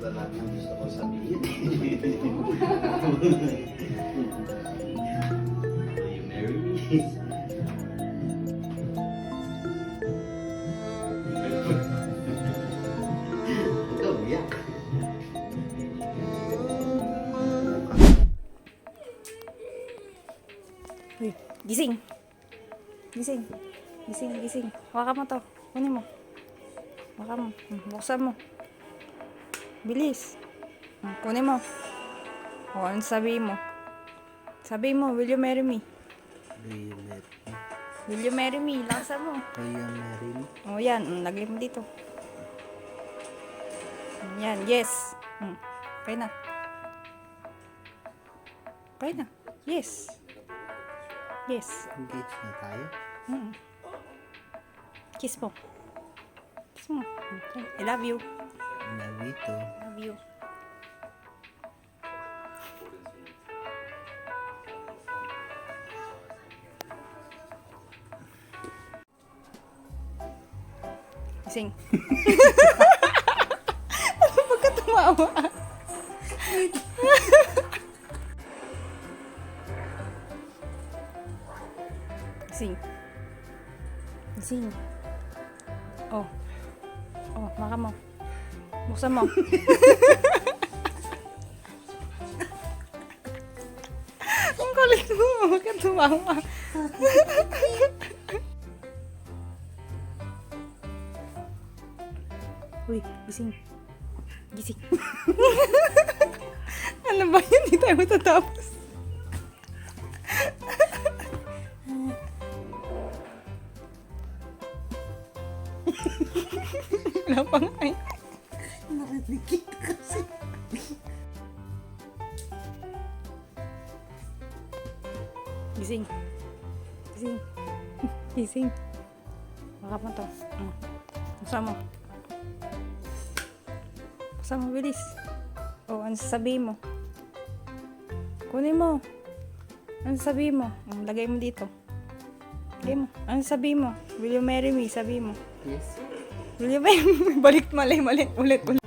na lang ang gusto ko sabihin. Will you marry me? Ikaw, biyak. Uy, gising. Gising. Gising, gising. Hawakan mo to. Kunin mo. Hawakan mo. Buksan mo. Bilis. Kunin mo. O, ano sabihin mo? Sabihin mo, will you marry me? Will you marry me? Will you marry me? Lakasan mo. Will you marry me? O, yan. Lagay mo dito. Yan, yes. Okay na. Okay na. Yes. Yes. Engage na tayo. Kiss mo. Kiss mo. I love you. Love you too. Love you. Gising. Ano ba ka tumawa? Gising. Gising. Oh. Oh, makan mo. Buksan mo. Ang kulit mo. Huwag kang tumawa. Uy, gising. Gising. Ano ba yun? Hindi tayo matatapos. Wala pa nga eh. Narinig kita kasi. Gising. Gising. Gising. Baka mo to. Buksan mo. Buksan mo, bilis. O, ano sasabihin mo? Kunin mo. Ano sasabihin mo? Lagay mo dito. Lagay mo. Ano sabihin mo? Will you marry me? Sabihin mo. Yes. Will you marry me? Balik, mali. Ulit.